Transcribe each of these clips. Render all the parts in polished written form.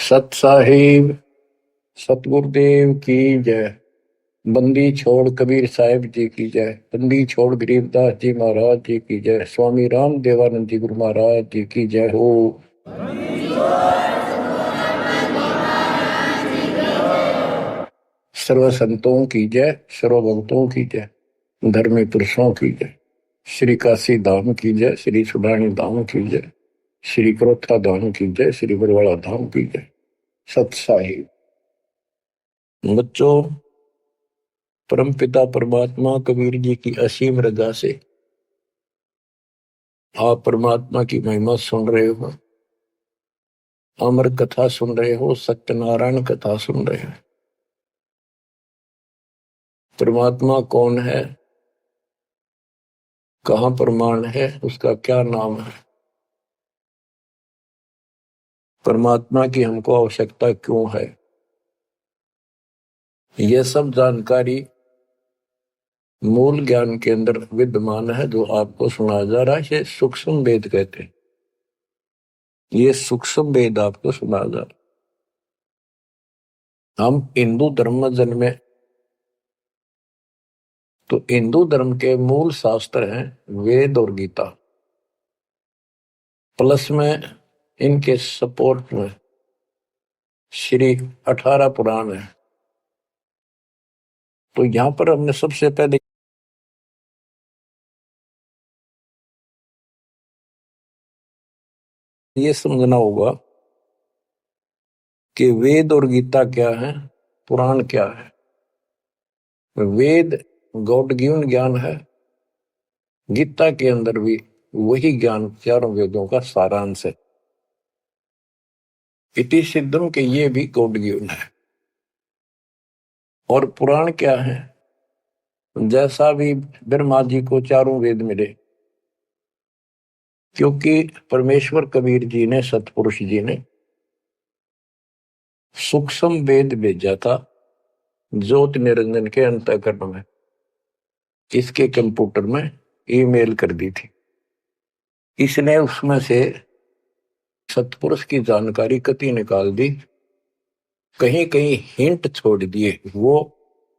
सत साहिब सतगुरुदेव की जय। बंदी छोड़ कबीर साहिब जी की जय। बंदी छोड़ गरीबदास जी महाराज जी की जय। स्वामी राम देवानंद जी गुरु महाराज जी की जय हो। सर्व संतों की जय, सर्व भक्तों की जय, धर्मी पुरुषों की जय। श्री काशी धाम की जय, श्री सुडानी धाम की जय, श्री क्रोथा धाम की जय, श्री बरवाड़ा धाम की जय। सत साहिब बच्चों, परमपिता परमात्मा कबीर जी की असीम रजा से आप परमात्मा की महिमा सुन रहे हो, अमर कथा सुन रहे हो, सत्यनारायण कथा सुन रहे हो। परमात्मा कौन है, कहाँ प्रमाण है, उसका क्या नाम है, परमात्मा की हमको आवश्यकता क्यों है, यह सब जानकारी मूल ज्ञान के अंदर विद्यमान है जो आपको सुनाया जा रहा है। ये सूक्ष्म वेद कहते हैं। ये सूक्ष्म वेद आपको सुनाया जा रहा है। हम हिंदू धर्म में जन्मे तो हिंदू धर्म के मूल शास्त्र हैं वेद और गीता, प्लस में इनके सपोर्ट में श्री 18 पुराण है। तो यहां पर हमने सबसे पहले ये समझना होगा कि वेद और गीता क्या है, पुराण क्या है। वेद गॉड गिवन ज्ञान है, गीता के अंदर भी वही ज्ञान चारों वेदों का सारांश है। इति सिद्धम के ये भी गॉड गिवन है। और पुराण क्या है, जैसा भी ब्रह्मा जी को चारों वेद मिले, क्योंकि परमेश्वर कबीर जी ने, सतपुरुष जी ने सूक्ष्म वेद भेजा था ज्योत निरंजन के अंतःकरण में, इसके कंप्यूटर में ईमेल कर दी थी। इसने उसमें से सतपुरुष की जानकारी कति निकाल दी, कहीं कहीं हिंट छोड़ दिए, वो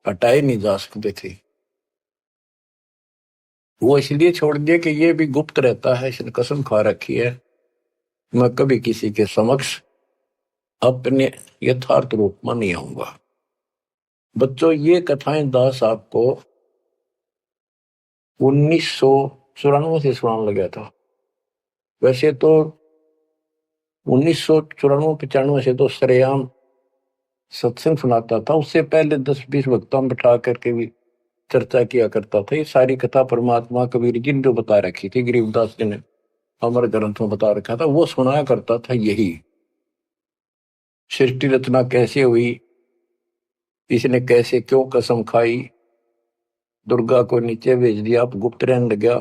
हटाए नहीं जा सकते थे। वो इसलिए छोड़ दिए कि ये भी गुप्त रहता है, इसने कसम खा रखी है मैं कभी किसी के समक्ष अपने यथार्थ रूप में नहीं आऊंगा। बच्चों, ये कथाएं दास आपको 1994 से सुनाने लगा था। वैसे तो 1994-95 से तो सरेआम सत्संग सुनाता था, उससे पहले 10-20 वक्ताओं बिठा करके भी चर्चा किया करता था। ये सारी कथा परमात्मा कबीर जी ने जो बता रखी थी, गरीबदास जी ने हमारे ग्रंथों में बता रखा था, वो सुनाया करता था। यही सृष्टि रचना कैसे हुई, इसने कैसे क्यों कसम खाई, दुर्गा को नीचे भेज दिया, आप गुप्त रहने लग गया,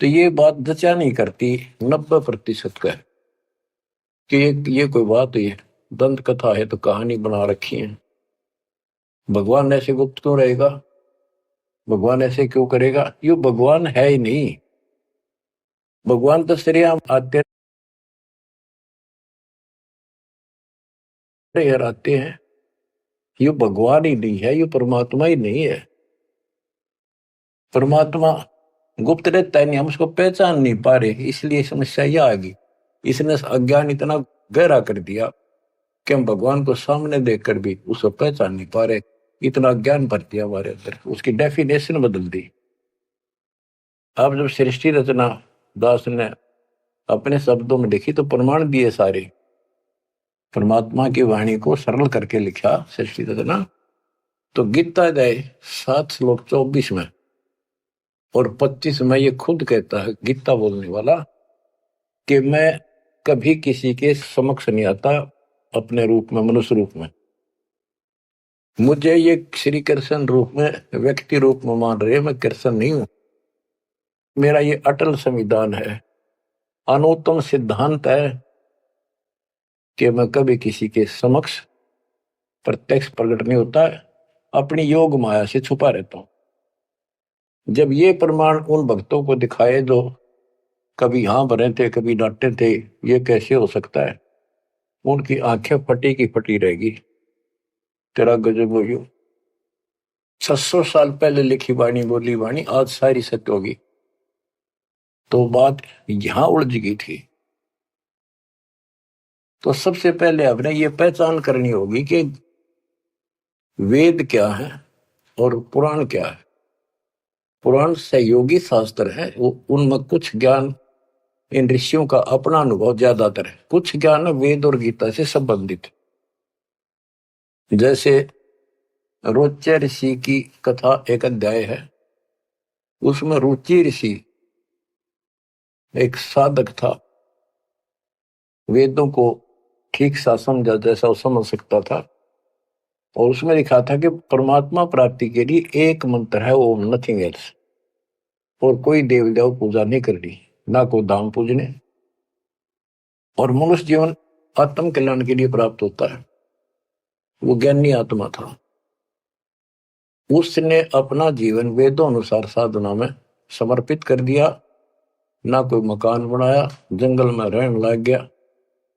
तो ये बात जचा नहीं करती 90% का कि ये कोई बात है, दंत कथा है तो कहानी बना रखी है। भगवान ऐसे गुप्त क्यों रहेगा, भगवान ऐसे क्यों करेगा, ये भगवान है ही नहीं। भगवान तो श्रेयाम आते हराते हैं। ये भगवान ही नहीं है, ये परमात्मा ही नहीं है। परमात्मा गुप्त रहता है, नहीं, हम उसको पहचान नहीं पा रहे, इसलिए समस्या यह आ गई। इसने अज्ञान इतना गहरा कर दिया कि हम भगवान को सामने देखकर भी उसको पहचान नहीं पा रहे। इतना ज्ञान भर दिया हमारे अंदर, उसकी डेफिनेशन बदल दी। अब जब सृष्टि रचना दास ने अपने शब्दों में लिखी तो प्रमाण दिए सारे, परमात्मा की वाणी को सरल करके लिखा सृष्टि रचना। तो गीता अध्याय 7 श्लोक 24 में और 25 में ये खुद कहता है गीता बोलने वाला कि मैं कभी किसी के समक्ष नहीं आता अपने रूप में, मनुष्य रूप में। मुझे ये श्री कृष्ण रूप में, व्यक्ति रूप में मान रहे, मैं कृष्ण नहीं हूं। मेरा ये अटल संविधान है, अनुत्तम सिद्धांत है कि मैं कभी किसी के समक्ष प्रत्यक्ष प्रकट नहीं होता, अपनी योग माया से छुपा रहता हूं। जब ये प्रमाण उन भक्तों को दिखाए जो कभी यहां भरे थे, कभी डांटे थे, ये कैसे हो सकता है, उनकी आंखें फटी की फटी रहेगी। तेरा गजब हो गयो। 600 साल पहले लिखी वाणी बोली वाणी आज सारी सत्य होगी। तो बात यहां उलझ गई थी। तो सबसे पहले हमने ये पहचान करनी होगी कि वेद क्या है और पुराण क्या है। पुराण सहयोगी शास्त्र है, वो उनमें कुछ ज्ञान इन ऋषियों का अपना अनुभव ज्यादातर है, कुछ ज्ञान वेद और गीता से संबंधित। जैसे रोच्य ऋषि की कथा एक अध्याय है, उसमें रुचि ऋषि एक साधक था, वेदों को ठीक सा समझा जैसा वो समझ सकता था, और उसमें लिखा था कि परमात्मा प्राप्ति के लिए एक मंत्र है, वो नथिंग एल्स, और कोई देव देव पूजा नहीं करनी, ना कोई दाम पूजने, और मनुष्य जीवन आत्म कल्याण के लिए प्राप्त होता है। वो ज्ञानी आत्मा था। उसने अपना जीवन वेदों अनुसार साधना में समर्पित कर दिया। ना कोई मकान बनाया, जंगल में रहने लग गया,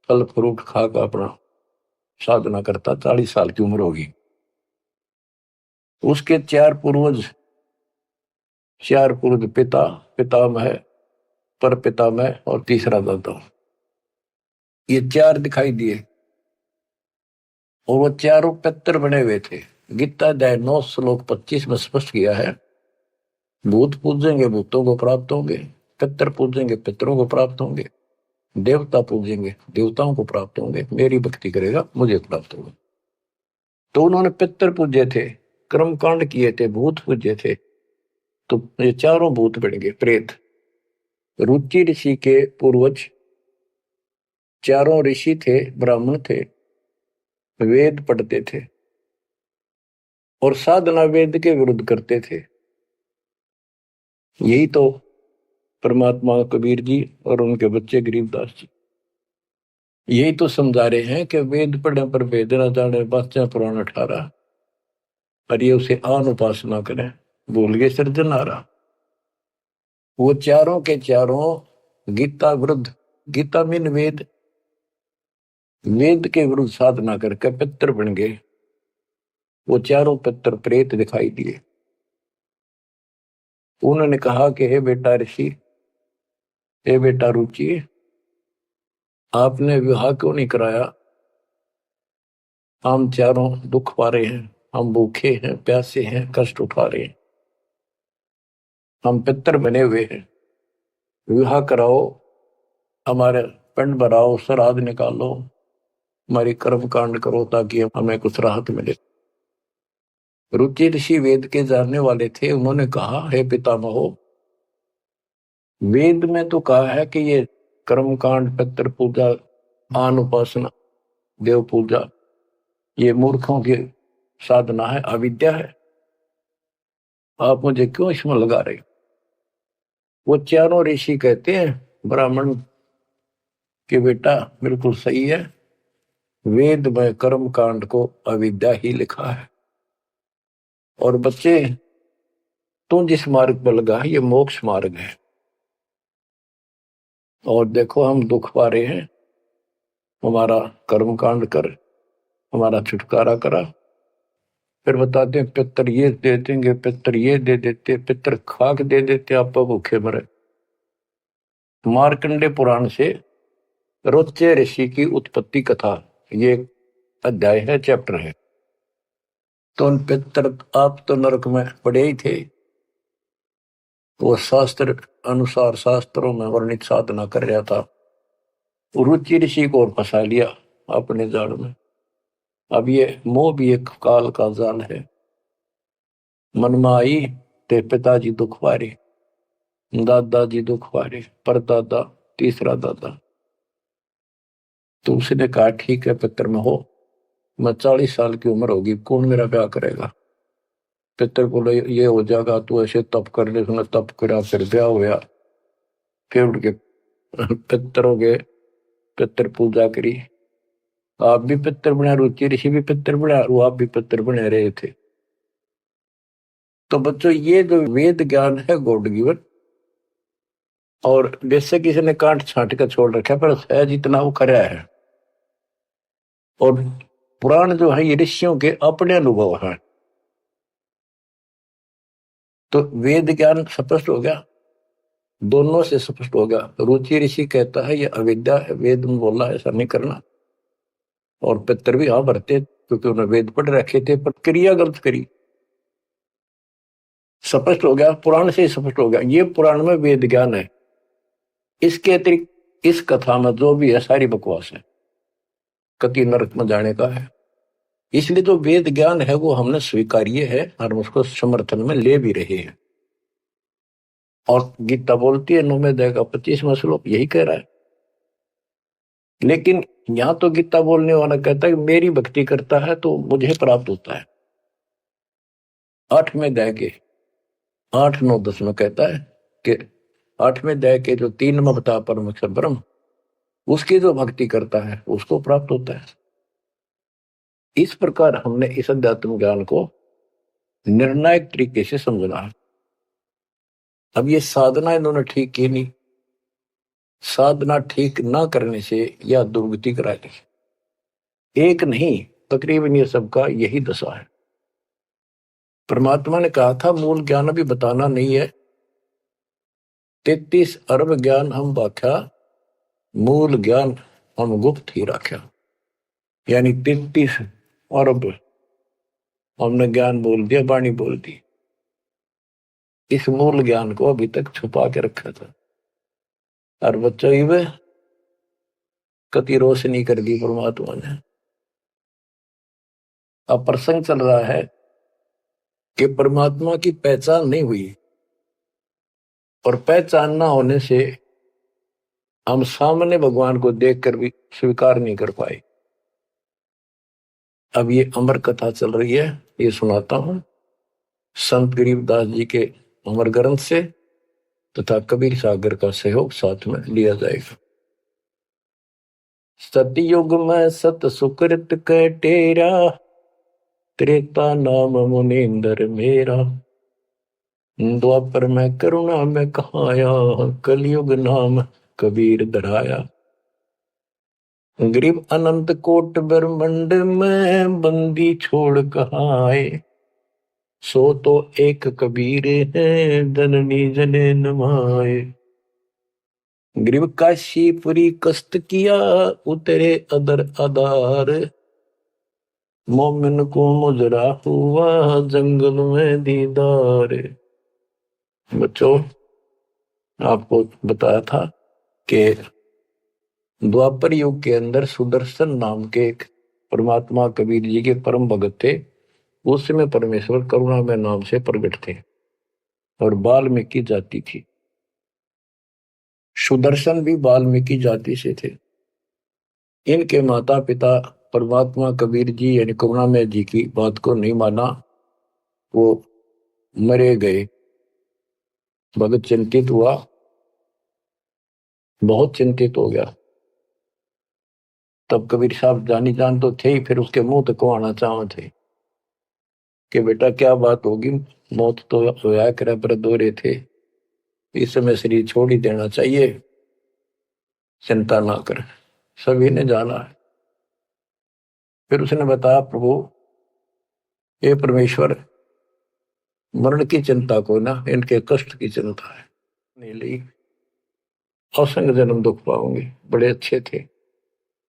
फल फ्रूट खाकर अपना साधना करता। 40 साल की उम्र होगी। उसके चार पूर्वज पिता, पितामह, पर पितामह और तीसरा दादा, ये चार दिखाई दिए, और वो चारों पितर बने हुए थे। गीता अध्याय 9 श्लोक 25 में स्पष्ट किया है, भूत पूजेंगे भूतों को प्राप्त होंगे, पितर पूजेंगे पितरों को प्राप्त होंगे, देवता पूजेंगे देवताओं को प्राप्त होंगे, मेरी भक्ति करेगा मुझे प्राप्त होगा। तो उन्होंने पितर पूजे थे, कर्म कांड किए थे, भूत पूजे थे, तो ये चारों भूत बन गए प्रेत। रुचि ऋषि के पूर्वज चारों ऋषि थे, ब्राह्मण थे, वेद पढ़ते थे और साधना वेद के विरुद्ध करते थे। यही तो परमात्मा कबीर जी और उनके बच्चे गरीबदास जी यही तो समझा रहे हैं कि वेद पढ़ने पर वेद न जाने, बाचा पुराण 18, और ये उसे आन उपासना करें, भूल गए सृजनहारा। वो चारों के चारों गीता विरुद्ध, गीता मीन वेद, वेद के विरुद्ध साधना करके पितर बन गए। वो चारों पितर प्रेत दिखाई दिए। उन्होंने कहा कि हे बेटा ऋषि, हे बेटा रुचि, आपने विवाह क्यों नहीं कराया? हम चारों दुख पा रहे हैं, हम भूखे हैं, प्यासे हैं, कष्ट उठा रहे हैं, हम पितर बने हुए हैं, विवाह कराओ, हमारे पिंड भराओ, श्राद्ध निकालो, हमारी कर्म कांड करो ताकि हमें कुछ राहत मिले। रुचि ऋषि वेद के जानने वाले थे। उन्होंने कहा, हे पितामहो, वेद में तो कहा है कि ये कर्म कांड, पितर पूजा, आन उपासना, देव पूजा, ये मूर्खों की साधना है, अविद्या है, आप मुझे क्यों इसमें लगा रहे? वो चारों ऋषि कहते हैं ब्राह्मण के बेटा बिल्कुल सही है, वेद में कर्म कांड को अविद्या ही लिखा है, और बच्चे तू जिस मार्ग पर लगा है ये मोक्ष मार्ग है, और देखो हम दुख पा रहे हैं, हमारा कर्म कांड कर, हमारा छुटकारा करा। फिर बताते हैं पितर ये दे देंगे, पितर ये दे देते, पितर खाक दे देते, आप भूखे मरे। मार्कंडे पुराण से रोच्य ऋषि की उत्पत्ति कथा, ये अध्याय है, चैप्टर है। तो उन पितर, आप तो नरक में पड़े ही थे, वो शास्त्र अनुसार शास्त्रों में वर्णित साधना कर रहा था, रुचि ऋषि को और फंसा लिया अपने जाल में। अब ये मोह भी एक काल का जाल है। मन में आई ते पिताजी दुख पारे, दादाजी दुख पारे, परदादा, तीसरा दादा। तो उसने कहा ठीक है पितर में हो, मैं 40 साल की उम्र होगी, कौन मेरा ब्याह करेगा? पितर बोले ये हो जाएगा, तू ऐसे तप कर ले। उसने तप करा, फिर ब्याह हुआ, फिर उठ के पितर हो गए, पितर पूजा करी। आप भी पितर बना, रुचि ऋषि भी पितर बना, और आप भी पितर बने रहे थे। तो बच्चों ये जो वेद ज्ञान है गॉड गिवन, और वैसे किसी ने काट छांट कर छोड़ रखा, पर सहज इतना वो खरा है। और पुराण जो है ये ऋषियों के अपने अनुभव है। तो वेद ज्ञान स्पष्ट हो गया, दोनों से स्पष्ट हो गया। रुचि ऋषि कहता है ये अविद्या है, वेद में बोला ऐसा नहीं करना। और पितर भी हाँ भरते क्योंकि उन्होंने वेद पढ़ रखे थे, पर क्रिया गलत करी। स्पष्ट हो गया, पुराण से स्पष्ट हो गया, ये पुराण में वेद ज्ञान है। इसके अतिरिक्त इस कथा में जो भी है सारी बकवास है, कति नरक में जाने का है। इसलिए जो वेद ज्ञान है वो हमने स्वीकार्य है और उसको समर्थन में ले भी रहे हैं। और गीता बोलती है 9वें अध्याय का 25वां श्लोक यही कह रहा है। लेकिन यहां तो गीता बोलने वाला कहता है कि मेरी भक्ति करता है तो मुझे प्राप्त होता है। 8वें अध्याय के 8, 9, 10 में कहता है कि 8वें अध्याय के जो 3 में बता परमेश्वर ब्रह्म, उसकी जो भक्ति करता है उसको प्राप्त होता है। इस प्रकार हमने इस अध्यात्म ज्ञान को निर्णायक तरीके से समझना है। अब ये साधना इन्होंने ठीक की नहीं, साधना ठीक ना करने से या दुर्गति कराने से, एक नहीं तकरीबन ये सबका यही दशा है। परमात्मा ने कहा था मूल ज्ञान अभी बताना नहीं है, 33 अरब ज्ञान हम व्याख्या, मूल ज्ञान हम गुप्त ही रखा। यानी 33 अरब हमने ज्ञान बोल दिया, वाणी बोल दी, इस मूल ज्ञान को अभी तक छुपा के रखा था। और बच्चों ही कति रोशनी कर दी परमात्मा ने। अब प्रसंग चल रहा है कि परमात्मा की पहचान नहीं हुई, और पहचान ना होने से हम सामने भगवान को देखकर भी स्वीकार नहीं कर पाए। अब ये अमर कथा चल रही है, ये सुनाता हूं संत गरीबदास जी के अमर ग्रंथ से, तथा कबीर सागर का सहयोग साथ में लिया जाएगा। सतयुग में सत सुकृत के टेरा, त्रेता नाम मुनींद्र मेरा, द्वापर में करुणा में कहाया, कलयुग नाम कबीर धराया। गरीब अनंत कोट ब्रह्मंड में बंदी छोड़ कहाए, सो तो एक कबीर है जननी जने नमाए। गरीब काशीपुरी कष्ट किया उतरे अदर आधार, मोमिन को मुजरा हुआ जंगल में दीदार। बच्चों आपको बताया था कि द्वापर युग के अंदर सुदर्शन नाम के एक परमात्मा कबीर जी के परम भगत थे। उस समय परमेश्वर करुणा में नाम से प्रकट थे और वाल्मीकि जाति थी। सुदर्शन भी वाल्मीकि जाति से थे। इनके माता पिता परमात्मा कबीर जी यानी करुणामय जी की बात को नहीं माना, वो मरे गए। भगत चिंतित हुआ, बहुत चिंतित हो गया। तब कबीर साहब जानी जान तो थे ही, फिर उसके मुंह तक को आना चाह थे कि बेटा क्या बात होगी, मौत तो होया करे पर दौरे थे, इस समय शरीर छोड़ ही देना चाहिए, चिंता ना कर। सभी ने जाना है। फिर उसने बताया प्रभु ये परमेश्वर मरण की चिंता को ना, इनके कष्ट की चिंता है नहीं ली, असंग जन्म दुख पाऊंगी। बड़े अच्छे थे,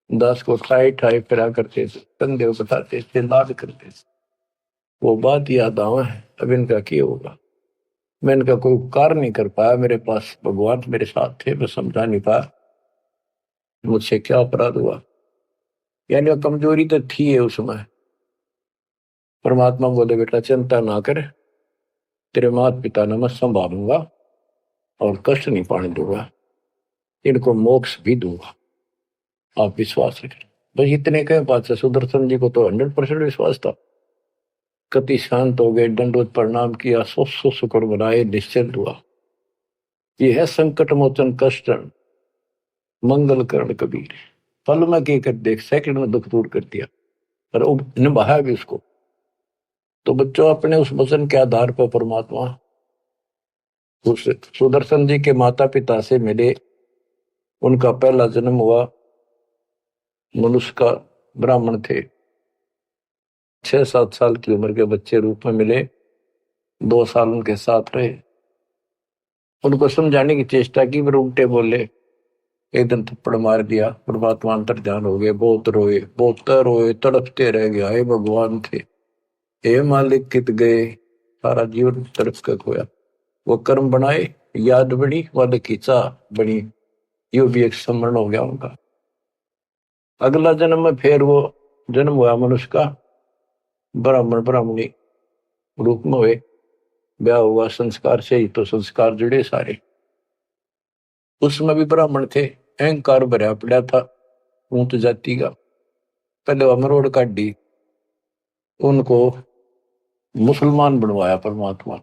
दास को ठाई ठाई फिरा करते थे, कंधे बताते थे, लाद करते थे। वो बात याद आवा है, अब इनका क्या होगा। मैं इनका कोई उपकार नहीं कर पाया, मेरे पास भगवान मेरे साथ थे, मैं समझा नहीं पाया मुझसे क्या अपराध हुआ। यानी वो कमजोरी तो थी है उस समय। परमात्मा बोले बेटा चिंता ना कर, तेरे माता पिता ने मैं संभालूंगा और कष्ट नहीं पाने दूंगा, इनको मोक्ष भी दूंगा, आप विश्वास रखें। बस इतने कहे बात से सुदर्शन जी को तो 100% विश्वास था। कति शांत हो गए, दंडवत प्रणाम किया, सो शुक्र बनाए, निश्चिंत हुआ। यह है संकट मोचन कष्ट मंगल करण कबीर। पल में के कर देख, सेकंड में दुख दूर कर दिया, पर निभाया भी उसको। तो बच्चों अपने उस वचन के आधार पर परमात्मा उस सुदर्शन जी के माता पिता से मिले। उनका पहला जन्म हुआ मनुष्य का, ब्राह्मण थे, 6-7 साल की उम्र के बच्चे रूप में मिले, 2 साल उनके साथ रहे, उनको समझाने की चेष्टा की, पर उल्टे बोले। एक दिन थप्पड़ मार दिया, परमात्मा अंतर ध्यान हो गए, बहुत रोए, तड़पते रह गए, हे भगवान थे, हे मालिक कित गए, सारा जीवन तड़प कर खोया। वो कर्म बनाए, याद बनी, वाद की चाह बनी, यो भी एक स्मरण हो गया उनका। अगला जन्म में फिर वो जन्म हुआ मनुष्य का, ब्राह्मण ब्राह्मणी रूप में हुए, ब्याह हुआ, संस्कार से ही तो संस्कार जुड़े सारे। उसमें भी ब्राह्मण थे, अहंकार भरा पड़ा था ऊंच जाति का, पहले वो मरोड़ काटी, उनको मुसलमान बनवाया परमात्मा।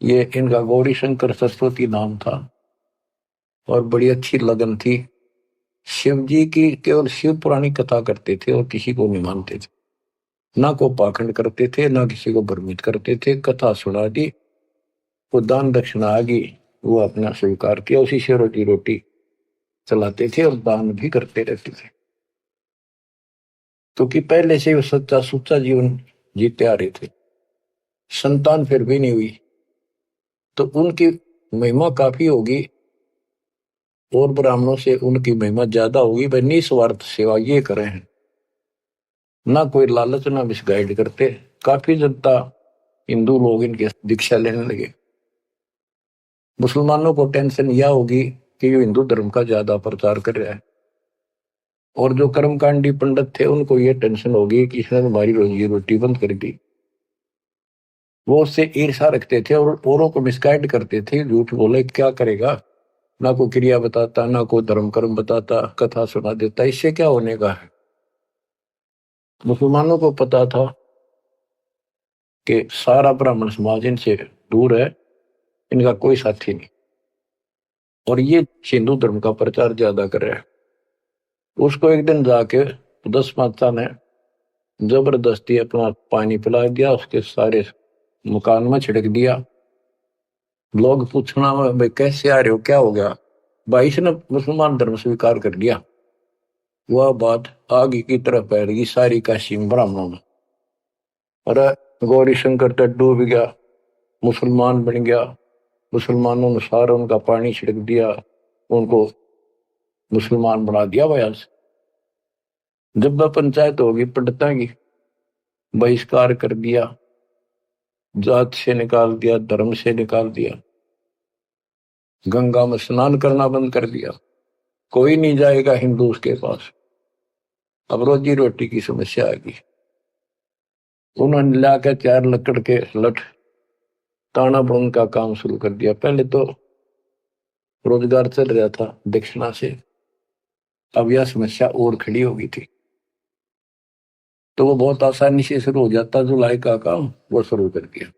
ये इनका गौरी शंकर सरस्वती नाम था, और बड़ी अच्छी लगन थी शिव जी की, केवल शिव पुरानी कथा करते थे और किसी को नहीं मानते थे, ना को पाखंड करते थे, ना किसी को भ्रमित करते थे। कथा सुना दी, वो दान दक्षिणा आ गई, वो अपना स्वीकार किया, उसी से रोटी रोटी चलाते थे और दान भी करते रहते थे, क्योंकि पहले से वो सच्चा सुच्चा जीवन जीते आ रहे थे। संतान फिर भी नहीं हुई, तो उनकी महिमा काफी होगी, और ब्राह्मणों से उनकी महिमा ज्यादा होगी। वह निस्वार्थ सेवा ये करे हैं, ना कोई लालच, ना मिसगाइड करते। काफी जनता, हिंदू लोग इनके दीक्षा लेने लगे। मुसलमानों को टेंशन यह होगी कि ये हिंदू धर्म का ज्यादा प्रचार कर रहा है, और जो कर्मकांडी पंडित थे उनको ये टेंशन होगी कि इसने हमारी रोजी रोटी बंद कर दी। वो उससे ईर्षा रखते थे और औरों को मिसगाइड करते थे, झूठ बोले क्या करेगा, ना कोई क्रिया बताता, ना कोई धर्म कर्म बताता, कथा सुना देता, इससे क्या होने का है। मुसलमानों को पता था कि सारा ब्राह्मण समाज इनसे दूर है, इनका कोई साथी नहीं, और ये हिंदू धर्म का प्रचार ज्यादा कर रहा है। उसको एक दिन जाके 10 माता ने जबरदस्ती अपना पानी पिला दिया, उसके सारे मकान में छिड़क दिया। लोग पूछना भाई कैसे आ रहे हो, क्या हो गया, भाई इसने मुसलमान धर्म स्वीकार कर लिया। वह बात आगे की तरफ फैल गई सारी काशी में, ब्राह्मणों में। अरे गौरी शंकर तो डूब गया, मुसलमान बन गया, मुसलमानों ने सारा उनका पानी छिड़क दिया, उनको मुसलमान बना दिया बयान से। जब वह पंचायत होगी पंडिता की, बहिष्कार कर दिया, जात से निकाल दिया, धर्म से निकाल दिया, गंगा में स्नान करना बंद कर दिया, कोई नहीं जाएगा हिंदू उसके पास। अब रोजी रोटी की समस्या आ गई। उन्होंने लाकर 4 लकड़ के लठ ताना बुन का काम शुरू कर दिया। पहले तो रोजगार चल रहा था दक्षिणा से, अब यह समस्या और खड़ी हो गई थी, तो वो बहुत आसानी से शुरू हो जाता। जुलाई का काम वो शुरू कर दिया।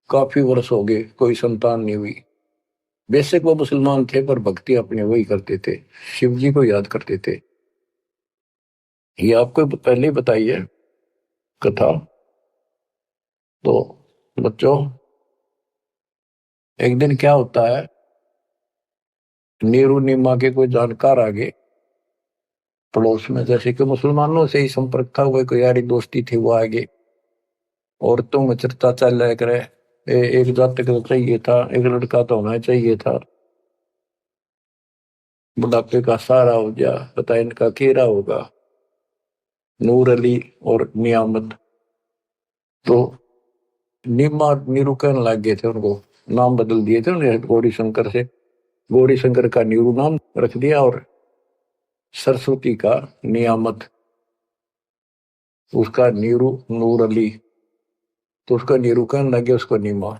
काफी वर्ष हो गए, कोई संतान नहीं हुई। बेशक वो मुसलमान थे, पर भक्ति अपने वही करते थे, शिव जी को याद करते थे। ये आपको पहले ही बताई है कथा। तो बच्चों, एक दिन क्या होता है, नीरू नीमा के कोई जानकार आ गए पड़ोस में, जैसे कि मुसलमानों से ही संपर्क था, वो कोई यारी दोस्ती थी, वो आगे औरतों में चर्चा चल रहा करे, एक जातक तो चाहिए था, एक लड़का तो होना चाहिए था, बुढ़ापे का सहारा हो गया, पता इनका केरा होगा, नूर अली और नियामत। तो नीमा नीरू कहने लग गए थे, उनको नाम बदल दिए थे उन्हें, गौरी शंकर से गौरी शंकर का नीरू नाम रख दिया, और सरस्वती का नियामत, उसका नीरू नूर अली, तो उसका नीरू कहने लगे उसको नीमा।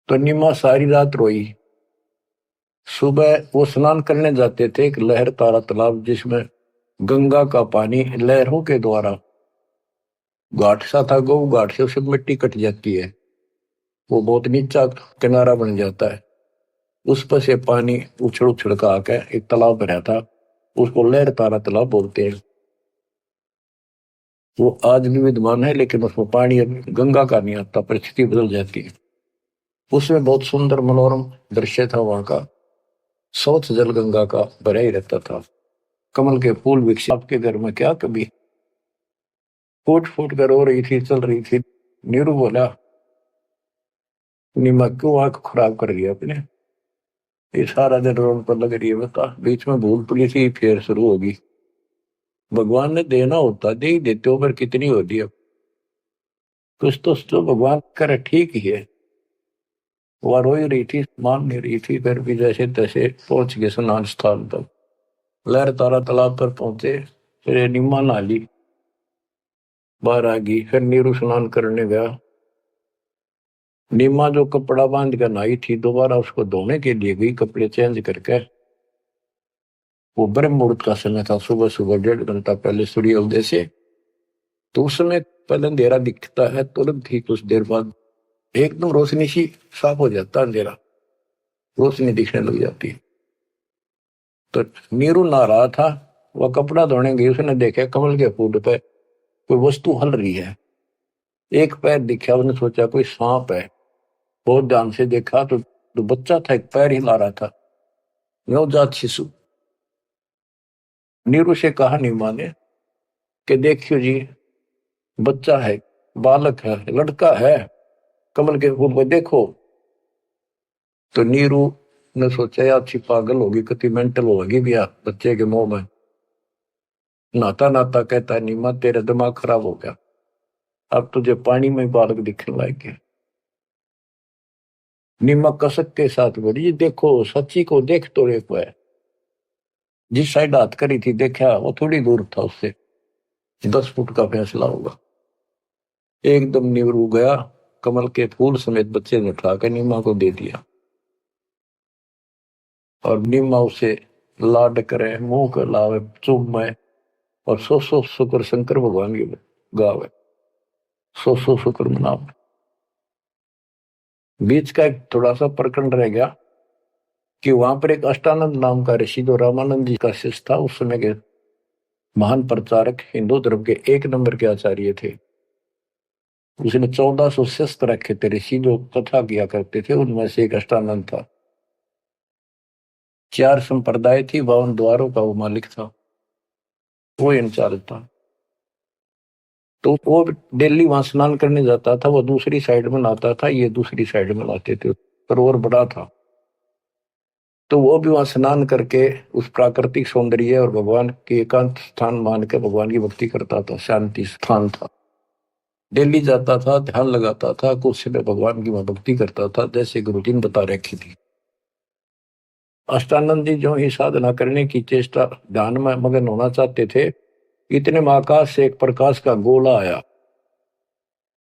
तो नीमा सारी रात रोई। सुबह वो स्नान करने जाते थे एक लहर तारा तालाब, जिसमें गंगा का पानी लहरों के द्वारा, घाट सा था, गौ घाट से उसे मिट्टी कट जाती है, वो बहुत नीचा किनारा बन जाता है, उस पर से पानी उछड़ उछड़ का आकर एक तालाब भरा था, उसको लहर तारा तालाब बोलते हैं। वो आज भी विद्यमान है, लेकिन उसमें पानी अब गंगा का नहीं आता, परिस्थिति बदल जाती है। उसमें बहुत सुंदर मनोरम दृश्य था वहां का, स्वच्छ जल गंगा का भरा ही रहता था। कमल के फूल विकसित आपके घर में क्या कभी फूट फूट कर रो रही थी, चल रही थी। नीरू बोला, नीमा क्यों आंख खराब कर दिया अपने, ये सारा दिन रोड पर लग रही है, बता बीच में भूल पुलिस फिर शुरू होगी। भगवान ने देना होता दे ही देते हो, पर कितनी होती है। कुछ तो भगवान करे ठीक ही है। वह रो ही रही थी, मान नहीं रही थी, फिर भी जैसे तैसे पहुंच गए स्नान स्थान तक। लहर तारा तालाब पर पहुंचे, फिर निम्मा नाली बाहर आ गई। फिर नीरू स्नान करने गया। नीमा जो कपड़ा बांध कर नहाई थी, दोबारा उसको धोने के लिए गई कपड़े चेंज करके। वो ब्रह्म मुहूर्त का समय था, सुबह सुबह 1.5 घंटा पहले सूर्य उदय से। तो उस समय पहले अंधेरा दिखता है, तुरंत ही कुछ देर बाद एकदम रोशनी सी साफ हो जाता है, अंधेरा रोशनी दिखने लग जाती है। तो नीरू नहा रहा था, वह कपड़ा धोने गई, उसने देखा कमल के फूल पे कोई वस्तु हल रही है। एक पैर दिखा, उसने सोचा कोई सांप है। बहुत ध्यान से देखा तो बच्चा था, एक पैर हिला रहा था, नवजात शिशु। नीरू से कहा नीमा ने कि देखियो जी, बच्चा है, बालक है, लड़का है, कमल के फूल को देखो। तो नीरू ने सोचा यार अच्छी पागल होगी, कति मेंटल होगी भी यार बच्चे के मुंह में। नाता नाता कहता है, नीमा तेरा दिमाग खराब हो गया, अब तुझे पानी में बालक दिखने लग गया। नीमा कसक के साथ बोली, देखो सच्ची को देख तो देखो है। जिस साइड हाथ करी थी देखा, वो थोड़ी दूर था उससे, 10 फुट का फैसला होगा। एकदम नीरू गया, कमल के फूल समेत बच्चे ने उठा कर नीमा को दे दिया। और नीमा उसे लाड करे, मुंह कर लावे, चूमे, और सौ शुक्र शंकर भगवान की गावे, सौ शुक्र मनावे। बीच का एक थोड़ा सा प्रकरण रह गया कि वहां पर एक अष्टानंद नाम का ऋषि, जो रामानंद जी का शिष्य था, उस समय के महान प्रचारक, हिंदू धर्म के 1 नंबर के आचार्य थे। उसने 1400 शस्त्र रखे थे ऋषि, जो कथा किया करते थे, उनमें से एक अष्टानंद था। 4 संप्रदाय थी, 52 द्वारों का वो मालिक था, वो इंचार्ज था। तो वो दिल्ली वहां स्नान करने जाता था, वो दूसरी साइड में नहाता था, ये दूसरी साइड में नहाते थे, सरोवर बड़ा था। तो वो भी वहां स्नान करके उस प्राकृतिक सौंदर्य और भगवान के एकांत स्थान मान के भगवान की भक्ति करता था, शांति स्थान था। दिल्ली जाता था, ध्यान लगाता था, कुछ समय भगवान की वहां भक्ति करता था, जैसे गुरु जी ने बता रखी थी। अष्टानंद जी जो ही साधना करने की चेष्टा, ध्यान में मगन होना चाहते थे, इतने में आकाश से एक प्रकाश का गोला आया।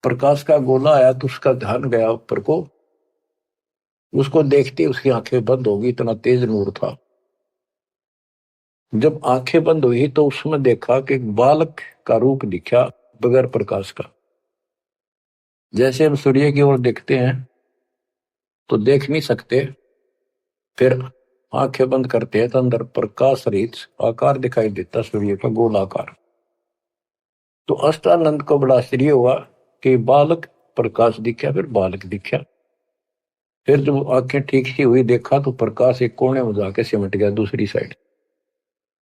प्रकाश का गोला आया तो उसका ध्यान गया ऊपर को, उसको देखते उसकी आंखें बंद हो गई, इतना तेज नूर था। जब आंखें बंद हुई तो उसमें देखा कि एक बालक का रूप दिखा, बगैर प्रकाश का। जैसे हम सूर्य की ओर देखते हैं तो देख नहीं सकते, फिर आंखें बंद करते हैं तो अंदर प्रकाश रहित आकार दिखाई देता, सूर्य का गोलाकार। तो अष्टानंद को बड़ा आश्चर्य हुआ कि बालक प्रकाश दिखा, फिर बालक दिखा। फिर जब आंखें ठीक सी हुई, देखा तो प्रकाश एक कोने में जाके सिमट गया दूसरी साइड,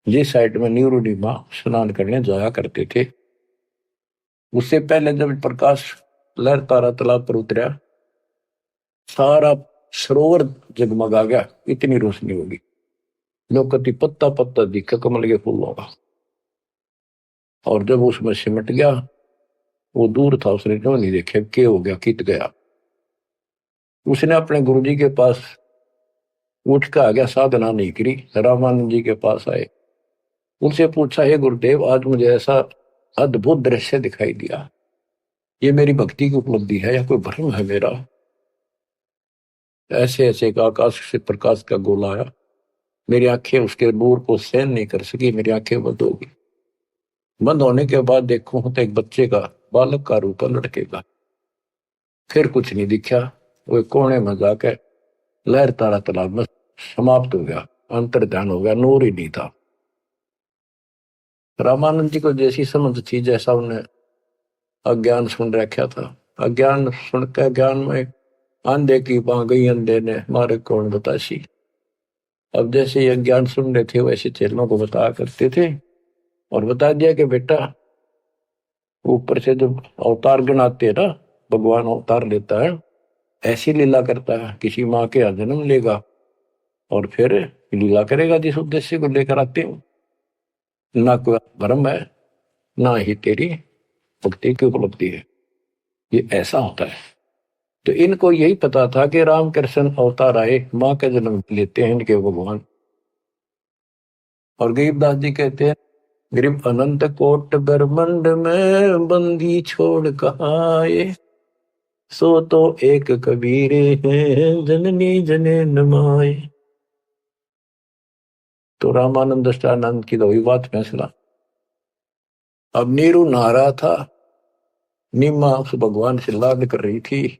जिस साइड में नीरू नीमा स्नान करने जाया करते थे। उससे पहले जब प्रकाश लहर तारा तालाब पर उतरा, सारा सरोवर जगमगा गया, इतनी रोशनी होगी। लोकति पत्ता पत्ता दिखा कमल के फूलों का। और जब उसमें सिमट गया, वो दूर था, उसने जो नहीं देखा क्या हो गया, कित गया। उसने अपने गुरुजी के पास उठ के आ गया, साधना नहीं करी, रामानंद जी के पास आए, उनसे पूछा, हे गुरुदेव, आज मुझे ऐसा अद्भुत दृश्य दिखाई दिया, ये मेरी भक्ति की उपलब्धि है या कोई भ्रम है मेरा? ऐसे ऐसे एक आकाश से प्रकाश का गोला आया, मेरी आंखें उसके नूर को सहन नहीं कर सकी, मेरी आंखें बंद हो गई। बंद होने के बाद देखूं तो एक बच्चे का, बालक का रूप है, लड़के का। फिर कुछ नहीं दिखा, वो एक कोने में जाके लहर तारा तालाब में समाप्त हो गया, अंतर ध्यान हो गया, नूर ही नहीं था। रामानंद जी को जैसी समझ थी, जैसा उन्हें अज्ञान सुन रखा था, अज्ञान सुन के ज्ञान में अंधे की पा गई, अंधे ने मारे कौन बतासी। अब जैसे ये ज्ञान सुन रहे थे वैसे चेलों को बताया करते थे और बता दिया कि बेटा ऊपर से जब अवतार गण आते हैं ना, भगवान अवतार लेता है, ऐसी लीला करता है, किसी माँ के यहाँ जन्म लेगा और फिर लीला करेगा जिस उद्देश्य को लेकर आते हो। ना कोई भ्रम है, ना ही तेरी भक्ति की उपलब्धि है, ये ऐसा होता है। तो इनको यही पता था कि रामकृष्ण अवतार आए, माँ का जन्म लेते हैं इनके भगवान। और गरीबदास जी कहते हैं, गरीब अनंत कोट ब्रह्मंड में बंदी छोड़ कहाँ आए, सो तो एक कबीरे हैं जननी जने नमाए। तो रामानंद दृष्टानंद की तो वही बात फैसला। अब नीरू नहा रहा था, नीमा उस भगवान से लाड कर रही थी,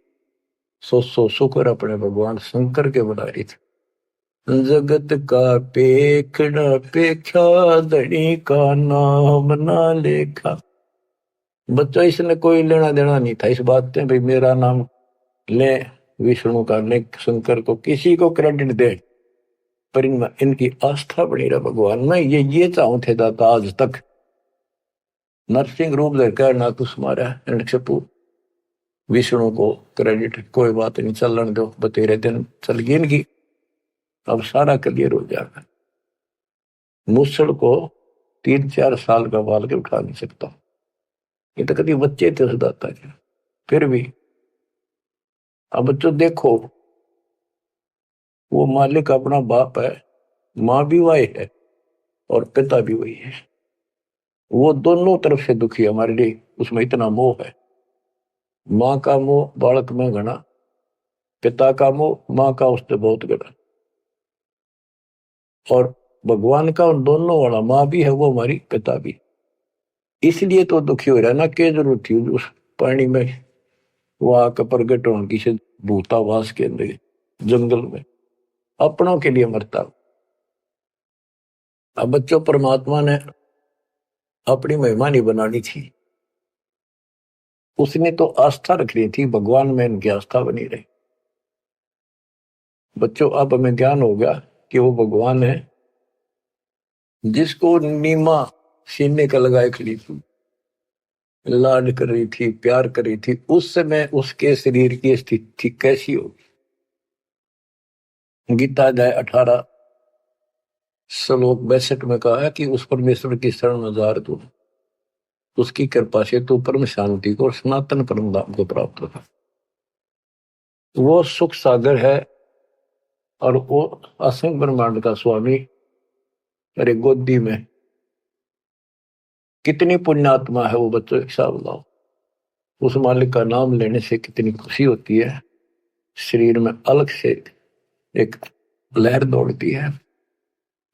सो शुक्र अपने भगवान शंकर के बना रही थी। जगत का पेखड़ा पेखा, धनी का नाम ना लेखा। बच्चा इसने कोई लेना देना नहीं था इस बात से, भाई मेरा नाम ले विष्णु का, ले शंकर को, किसी को क्रेडिट दे, पर इनकी आस्था बनी रहा भगवान में। ये चाहूं थे दाता आज तक नरसिंह रूप लेकर ना कुछ मारा रणक्षपु, विष्णु को क्रेडिट कोई बात नहीं, चलन दो, बतेरे दिन चल गई इनकी, अब सारा क्लियर हो जाएगा। मूसड़ को 3-4 साल का बाल के उठा नहीं सकता, ये तो कभी बच्चे थे उस दाता के, फिर भी। अब बच्चों देखो, वो मालिक अपना बाप है, माँ भी वही है और पिता भी वही है, वो दोनों तरफ से दुखी है हमारे लिए, उसमें इतना मोह है। माँ का मोह बालक में घना, पिता का मोह माँ का उससे बहुत घना, और भगवान का उन दोनों वाला, माँ भी है वो हमारी, पिता भी। इसलिए तो दुखी हो रहा है ना, क्या जरूरत थी उस पानी में वो आकर प्रगट होने की से, भूतावास के अंदर जंगल में अपनों के लिए मरता। अब बच्चों परमात्मा ने अपनी महिमा नहीं बनानी थी, उसने तो आस्था रख रही थी भगवान में, इनकी आस्था बनी रही। बच्चों अब हमें ज्ञान हो गया कि वो भगवान है जिसको नीमा सीने का लगाए खड़ी थी, लाड कर रही थी, प्यार कर रही थी, उस समय उसके शरीर की स्थिति कैसी होगी। गीता अध्याय 18 श्लोक 62 में कहा है कि उस परमेश्वर की शरण में जा तू, उसकी कृपा से तू परम शांति को और सनातन परम धाम को प्राप्त होगा। वो सुख सागर है और वो असंख्य ब्रह्मांड का स्वामी, अरे गोदी में कितनी पुण्यात्मा है वो बच्चों, हिसाब लाओ। उस मालिक का नाम लेने से कितनी खुशी होती है, शरीर में अलग से एक लहर दौड़ती है,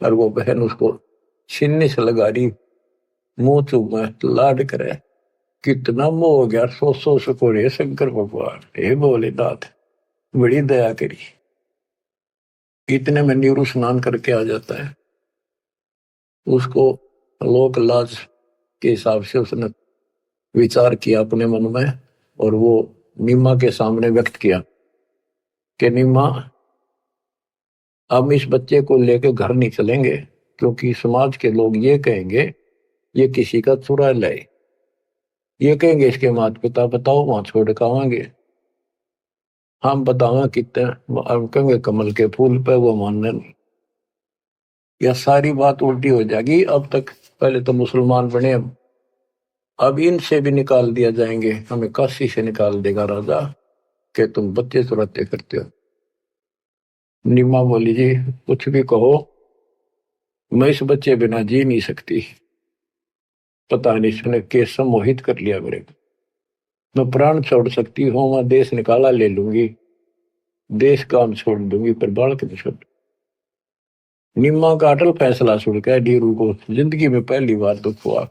और वो बहन उसको सीने से लगा रही, मुंह चूमा, लाड करे, कितना मोह हो गया। सो सको रे शंकर भगवान, हे भोलेनाथ बड़ी दया करी। इतने में नीरू स्नान करके आ जाता है, उसको लोक लाज के हिसाब से उसने विचार किया अपने मन में, और वो नीमा के सामने व्यक्त किया कि नीमा, हम इस बच्चे को लेकर घर नहीं चलेंगे, क्योंकि समाज के लोग ये कहेंगे ये किसी का चुरा लाए, ये कहेंगे इसके माता पिता, बताओ वहां छोड़ कर आवांगे, हम बतावा कितने, हम कहेंगे कमल के फूल पे, वो मानने नहीं, यह सारी बात उल्टी हो जाएगी। अब तक पहले तो मुसलमान बने, अब इनसे भी निकाल दिया जाएंगे, हमें काशी से निकाल देगा राजा कि तुम बच्चे चुराते करते हो। नीमा बोली, जी कुछ भी कहो, मैं इस बच्चे बिना जी नहीं सकती, पता नहीं इसने कैसे मोहित कर लिया मेरे को, मैं प्राण छोड़ सकती हूँ, मैं देश निकाला ले लूंगी, देश काम छोड़ दूंगी, पर बालक नहीं छोड़। निम्मा का अटल फैसला सुनकर नीरू को जिंदगी में पहली बार दुख हुआ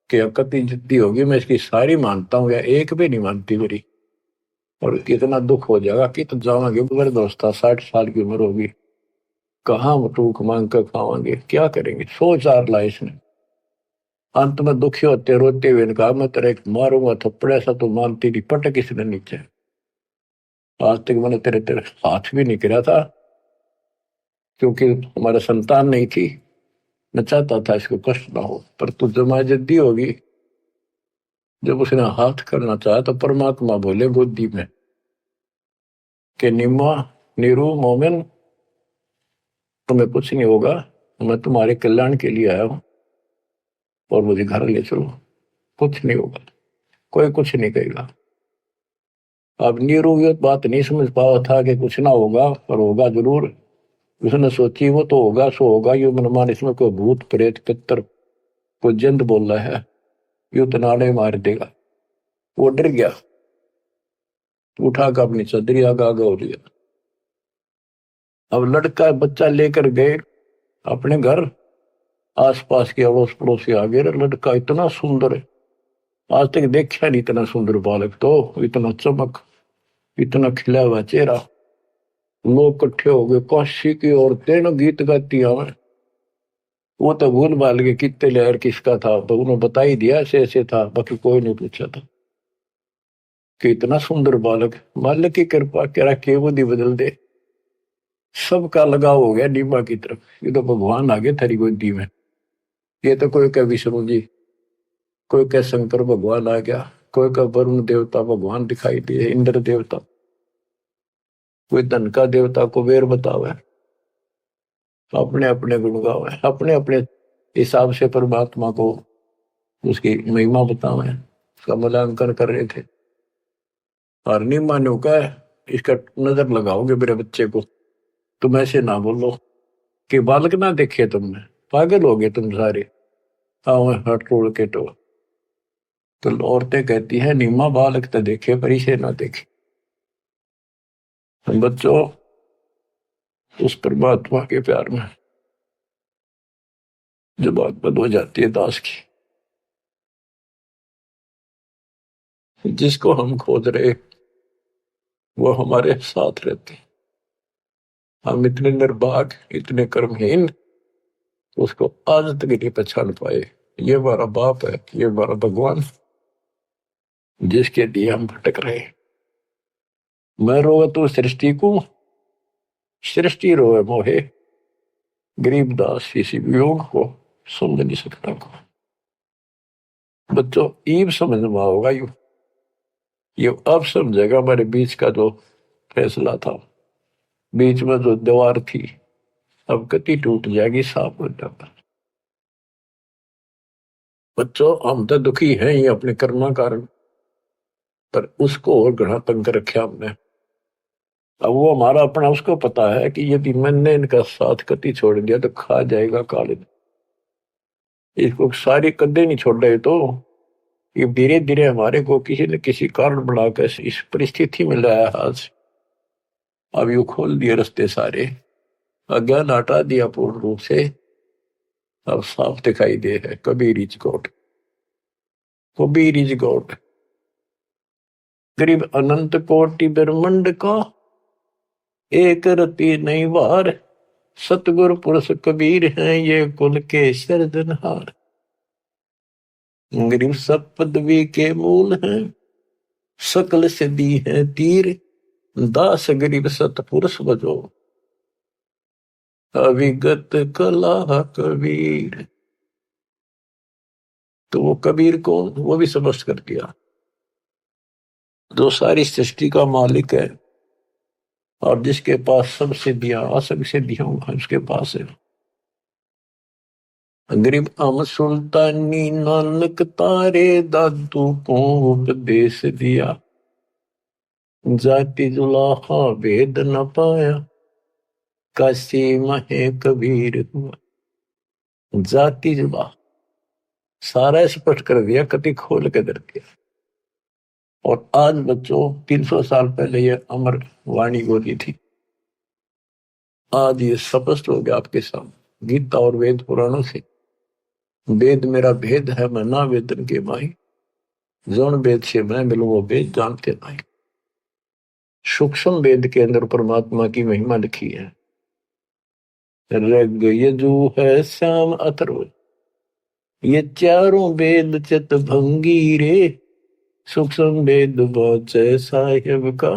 कि अकती जिद्दी होगी, मैं इसकी सारी मानता हूँ या एक भी नहीं मानती मेरी, और कितना दुख हो जाएगा कि तो जावांगे मेरे दोस्ता, 60 साल की उम्र होगी, कहाँ टूक मांग कर खावांगे, क्या करेंगे, 100 ला इसने। अंत में दुखी होते रोते हुए कहा, मैं तेरे मारूंगा थप्पड़, ऐसा तो मानती नहीं, पटक इसने नीचे, आज तक मैंने तेरे तेरे हाथ भी नहीं गिरा था, क्योंकि हमारा संतान नहीं थी, मैं चाहता था इसको कष्ट ना हो, पर तू जमा जद्दी होगी। जब उसने हाथ करना चाहा तो परमात्मा बोले गोदी में कि निम्मा, नीरू, मोमिन, तुम्हें कुछ नहीं होगा, मैं तुम्हारे कल्याण के लिए आया हूं और मुझे घर ले चलो, कुछ नहीं होगा, कोई कुछ नहीं कहेगा। अब नीरू ये बात नहीं समझ पाया था कि कुछ ना होगा, पर होगा जरूर। उसने सोची वो तो होगा सो होगा, यू मनमान इसमें कोई भूत प्रेत पितर कोई जंद बोल रहा है, यू तो नाड़े मार देगा। वो डर गया, उठा कर अपनी चदरी आगा आगा हो लिया। अब लड़का बच्चा लेकर गए अपने घर, आसपास के अड़ोस पड़ोसी आ गए, लड़का इतना सुंदर है, आज तक देखा नहीं इतना सुंदर बालक, तो इतना चमक, इतना खिला हुआ चेहरा। लोग इकट्ठे हो गए, काशी की औरतें न गीत गाती हमें। वो तो भूल भाल के कितने लहर किसका था, तो उन्होंने बता ही दिया ऐसे ऐसे था, बाकी कोई नहीं पूछा था कि इतना सुंदर बालक। मालिक की कृपा करा के बुद्धि बदल दे, सबका लगाव हो गया नीमा की तरफ। ये तो भगवान आ गए थारी गोदी में। ये तो कोई कह विष्णु जी, कोई कह शंकर भगवान आ गया, कोई कह वरुण देवता भगवान दिखाई दिए, इंद्र देवता, कोई धन का देवता कुबेर बतावे, अपने अपने गुण गावे, अपने अपने हिसाब से परमात्मा को उसकी महिमा बतावे, उसका मूल्यांकन कर रहे थे। और नीमा ने कहा इसका नजर लगाओगे मेरे बच्चे को, तुम ऐसे ना बोलो कि बालक ना देखे तुमने, पागल हो गए तुम सारे, आओ हट तोड़ के तो औरतें कहती है नीमा बालक तो देखे पर इसे ना देखे। बच्चों, उस परमात्मा के प्यार में जो बात बंद हो जाती है दास की, जिसको हम खोज रहे वो हमारे साथ रहते, हम इतने निर्भाग, इतने कर्महीन, उसको आज तक नहीं पहचान पाए। ये हमारा बाप है, ये हमारा भगवान, जिसके लिए हम भटक रहे। मैं रोवे तो सृष्टि को, सृष्टि रोवे मोहे, गरीबदास इसी वियोग को समझ नहीं सकता को। बच्चों, ईब समझ में होगा ये अब समझेगा हमारे बीच का जो फैसला था, बीच में जो दीवार थी, अब कति टूट जाएगी, साफ हो जाता। बच्चों, हम तो दुखी हैं ही अपने कर्मा कारण, पर उसको और घना तंग रखा हमने। अब वो हमारा अपना, उसको पता है कि यदि मैंने इनका साथ कति छोड़ दिया तो खा जाएगा काले, इसको सारी कदे नहीं छोड़ रहे, तो ये धीरे धीरे हमारे को किसी न किसी कारण बनाकर इस परिस्थिति में लाया हाथ। अब यू खोल दिए रास्ते सारे, अज्ञान हटा दिया पूर्ण रूप से, अब साफ दिखाई दे है Kabir is God, Kabir is God. करीब अनंत कोटि ब्रह्मंड का एक रति नहीं वार, सतगुरु पुरुष कबीर हैं ये कुल के सर्जनहार। गरीब सब पदवी के मूल हैं, सकल सिद्धि है तीर, दास गरीब सतपुरुष बजो, अविगत कला कबीर। तो वो कबीर कौन, वो भी समझ कर दिया, जो सारी सृष्टि का मालिक है और जिसके पास सब सिद्धियां, असंग सिद्धियां उसके पास है। गरीब अम सुल्तानी नानक तारे दादू को उपदेश दिया, जाति जुलाहा भेद न पाया, काशी महे कबीर हुआ। जाति जुला सारा स्पष्ट कर दिया, कति खोल के दर दिया। और आज बच्चों 300 साल पहले ये अमर वाणी बोली थी, आज ये स्पष्ट हो गया आपके सामने गीता और वेद पुराणों से। वेद मेरा भेद है, मैं ना वेदन के माही, जौन वेद से मैं मिलूं वो वेद जानते नहीं। सूक्ष्म वेद के अंदर परमात्मा की महिमा लिखी है। ऋग यजु है श्याम अथर्व, ये चारों वेद चित भंगी रे, सूक्ष्म वेद बचे साहिब का,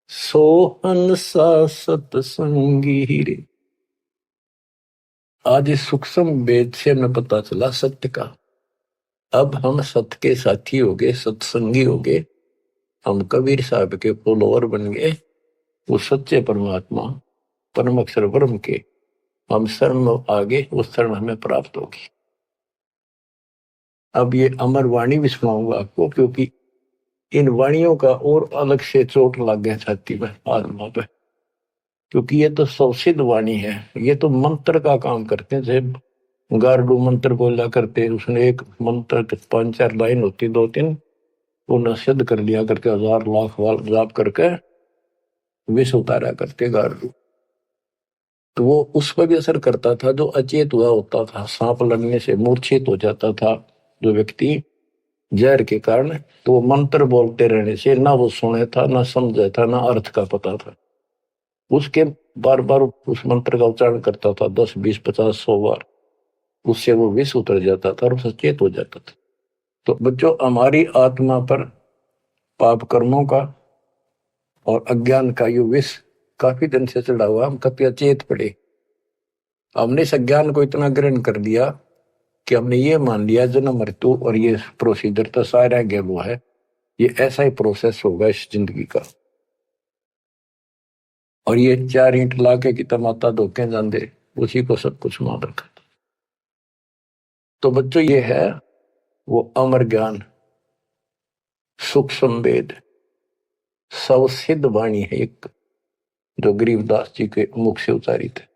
सोहन सा सतसंगी रे। आज इस सूक्ष्म वेद से हमें पता चला सत्य का। अब हम सत्य के साथी हो गए, सत्संगी हो गए, हम कबीर साहब के फॉलोअर बन गए। वो सच्चे परमात्मा परम अक्षर ब्रह्म के हम शरण आगे, वो शरण हमें प्राप्त होगी। अब ये अमर वाणी भी सुनाऊंगा आपको, क्योंकि इन वाणियों का और अलग से चोट लग गया छाती में, आत्मा पे, क्योंकि ये तो सौसिद्ध वाणी है। ये तो मंत्र का काम करते हैं। जैसे गारडू मंत्र बोला करते, उसने एक मंत्र 5-4 लाइन होती, 2-3, उन्हें सिद्ध कर लिया करके 1000 लाख बार जाप करके विष उतारा करते गारडू। तो वो उस पर भी असर करता था जो अचेत हुआ होता था। सांप लगने से मूर्छित हो जाता था जो व्यक्ति जहर के कारण, तो वो मंत्र बोलते रहने से ना वो सुने था, ना समझा था, ना अर्थ का पता था। उसके बार बार उस मंत्र का उच्चारण करता था, 10, 20, 50, 100 बार, उससे वो विष उतर जाता था और सचेत हो जाता था। तो बच्चों, हमारी आत्मा पर पाप कर्मों का और अज्ञान का ये विष काफी दिन से चढ़ा हुआ, हम कभी अचेत पड़े। हमने इस अज्ञान को इतना ग्रहण कर दिया कि हमने ये मान लिया जन्म मृत्यु और ये प्रोसीजर तो सारा वो है, ये ऐसा ही प्रोसेस होगा इस जिंदगी का। और ये 4 ईंट लाके की तमाता धोखे जाते, उसी को सब कुछ मान रखा। तो बच्चों, ये है वो अमर ज्ञान, सूक्ष्म वेद, सवसिद्ध वाणी है एक, जो गरीबदास जी के मुख से उच्चारी थे।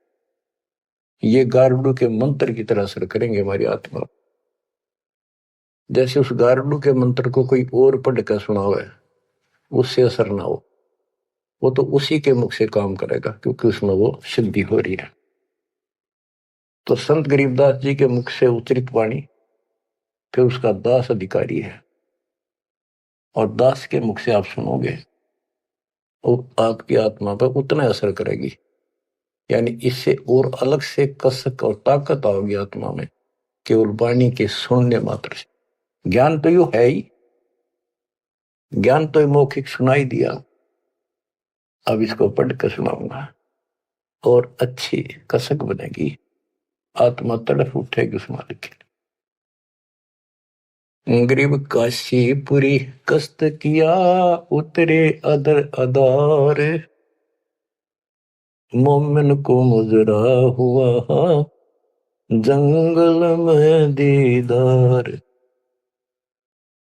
ये गारुड़ के मंत्र की तरह असर करेंगे हमारी आत्मा। जैसे उस गारुड़ के मंत्र को कोई और पढ़ कर सुनावे, उससे असर ना हो, वो तो उसी के मुख से काम करेगा, क्योंकि उसमें वो सिद्धि हो रही है। तो संत गरीबदास जी के मुख से उच्चरित वाणी फिर उसका दास अधिकारी है, और दास के मुख से आप सुनोगे वो आपकी आत्मा पर उतना असर करेगी। यानी इससे और अलग से कसक और ताकत आओगी आत्मा में, केवल वाणी के सुनने मात्र से। ज्ञान तो यू है ही, ज्ञान तो मौखिक सुनाई दिया, अब इसको पढ़कर सुनाऊंगा और अच्छी कसक बनेगी, आत्मा तड़फ उठेगी उस मालिक के लिए। गरीब काशीपुरी कष्ट किया, उतरे अदर अदार, मोमिन को मुजरा हुआ जंगल में दीदार।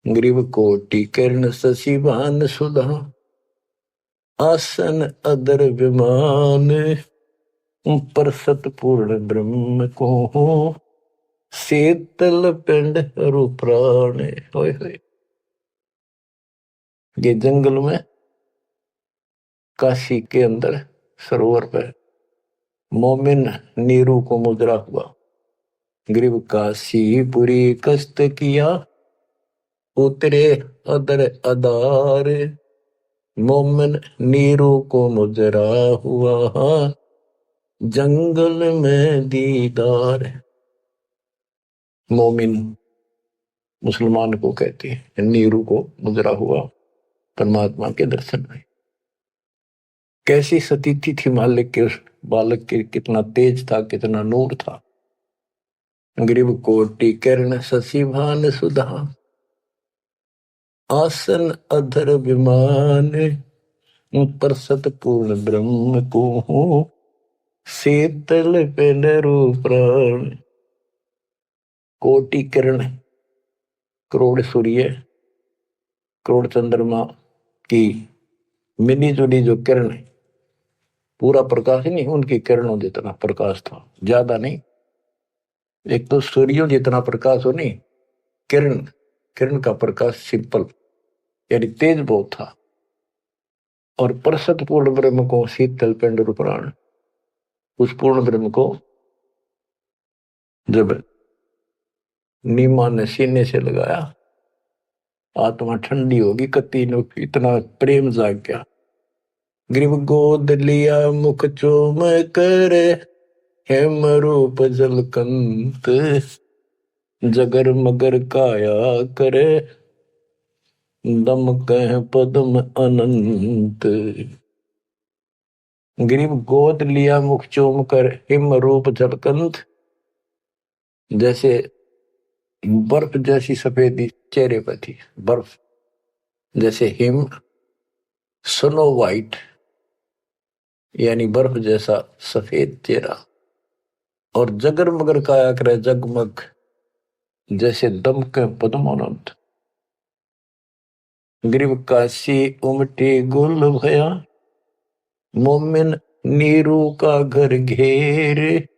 ग्रीव कोटि किरण शशिभान सुधा, आसन अदर विमान, पर सतपूर्ण ब्रह्म को शीतल पिंड हरु प्राण। होय होय। ये जंगल में काशी के अंदर सरोवर पर मोमिन नीरू को मुद्रा हुआ। ग्रीव काशीपुरी कष्ट किया, उतरे अदर अदार, मोमिन नीरू को मुजरा हुआ जंगल में दीदार। मोमिन मुसलमान को कहते हैं, नीरू को मुजरा हुआ परमात्मा के दर्शन में। कैसी सतीथि थी मालिक के उस बालक के, कितना तेज था, कितना नूर था। ग्रीव कोटि किरण शशिभान सुधा, आसन अधर विमान, पर सतपूर्ण ब्रह्म को शीतल पेंडरु प्राण। कोटि किरण, करोड़ सूर्य, करोड़ चंद्रमा की मिली जुली जो किरण, पूरा प्रकाश नहीं, उनकी किरणों जितना प्रकाश था, ज्यादा नहीं। एक तो सूर्यों जितना प्रकाश हो नहीं, किरण, किरण का प्रकाश सिंपल, यानी तेज बहुत था। और परसत पूर्ण ब्रह्म को शीतल पेंडरु प्राण, उस पूर्ण ब्रह्म को जब नीमा ने सीने से लगाया, आत्मा ठंडी होगी, कति इतना प्रेम जाग गया। ग्रीव गोद लिया मुख चूम कर, हेम रूप जलकंत, जगर मगर काया करे, दम कह पद्म अनंत। ग्रीव गोद लिया मुख चूम कर, हिम रूप जलकंत, जैसे बर्फ जैसी सफेदी चेहरे पर थी, बर्फ जैसे हिम, स्नो वाइट यानी बर्फ जैसा सफेद चेहरा, और जगर मगर काया करे जगमग जैसे दमके पद्मोन्नत। ग्रीव काशी उमटी गुल भया, मोमिन नीरू का घर घेर।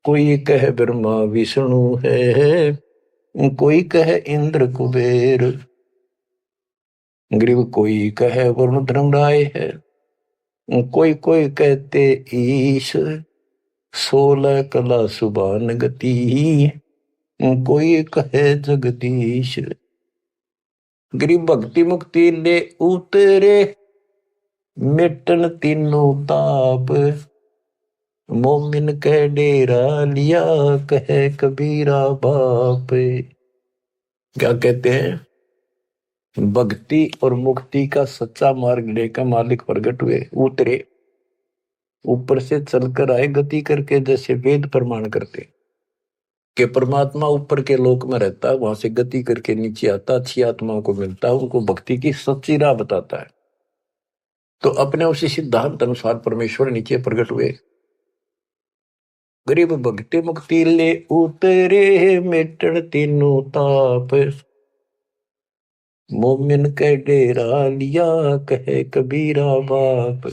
कोई कह ब्रह्मा विष्णु है, कोई कह इंद्र कुबेर। ग्रीव कोई कह वरुण धर्मराय है, कोई कोई कहते ईश। 16 कला सुबान गति, कोई कहे जगदीश। गरीब भक्ति मुक्ति ले उतरे, मिटन तीनों ताप। मोमिन कह डेरा लिया, कहे कबीरा बाप। क्या कहते हैं, भक्ति और मुक्ति का सच्चा मार्ग लेकर मालिक प्रकट हुए, उतरे, ऊपर से चलकर आए गति करके, जैसे वेद प्रमाण करते कि परमात्मा ऊपर के लोक में रहता है, वहां से गति करके नीचे आता, अच्छी आत्माओं को मिलता है, उनको भक्ति की सच्ची राह बताता है। तो अपने उसी सिद्धांत अनुसार परमेश्वर नीचे प्रकट हुए। गरीब भक्ति मुक्ति ले उतरे, मिटन तीनों ताप। मोमिन के डेरा लिया, कहे कबीरा बाप।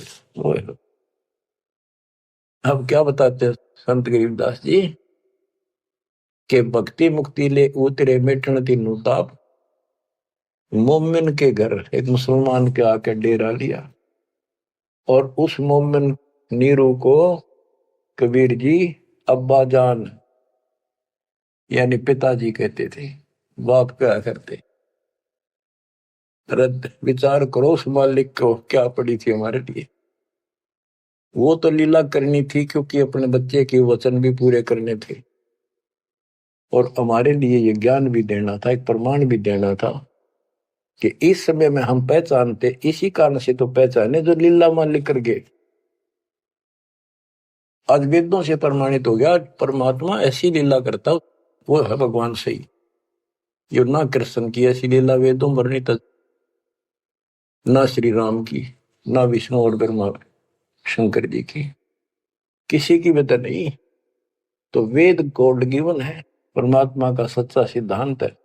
अब क्या बताते हैं संत गरीबदास जी के भक्ति मुक्ति ले उतरे, मिटन तीनों ताप। मोमिन के घर एक मुसलमान के आके डेरा लिया, और उस मोमिन नीरू को कबीर जी अब्बा जान यानी पिताजी कहते थे, बाप क्या करते। रद्द विचार करो उस मालिक को क्या पड़ी थी हमारे लिए। वो तो लीला करनी थी क्योंकि अपने बच्चे के वचन भी पूरे करने थे, और हमारे लिए ये ज्ञान भी देना था, एक प्रमाण भी देना था कि इस समय में हम पहचानते, इसी कारण से तो पहचाने जो लीला मालिक कर गए। आज वेदों से प्रमाणित हो गया परमात्मा ऐसी लीला करता वो है भगवान सही। ये ना कृष्ण की ऐसी लीला वेदों वर्णित, ना श्री राम की, ना विष्णु और ब्रह्मा शंकर जी की, किसी की वजह नहीं। तो वेद गॉड गिवन है, परमात्मा का सच्चा सिद्धांत है।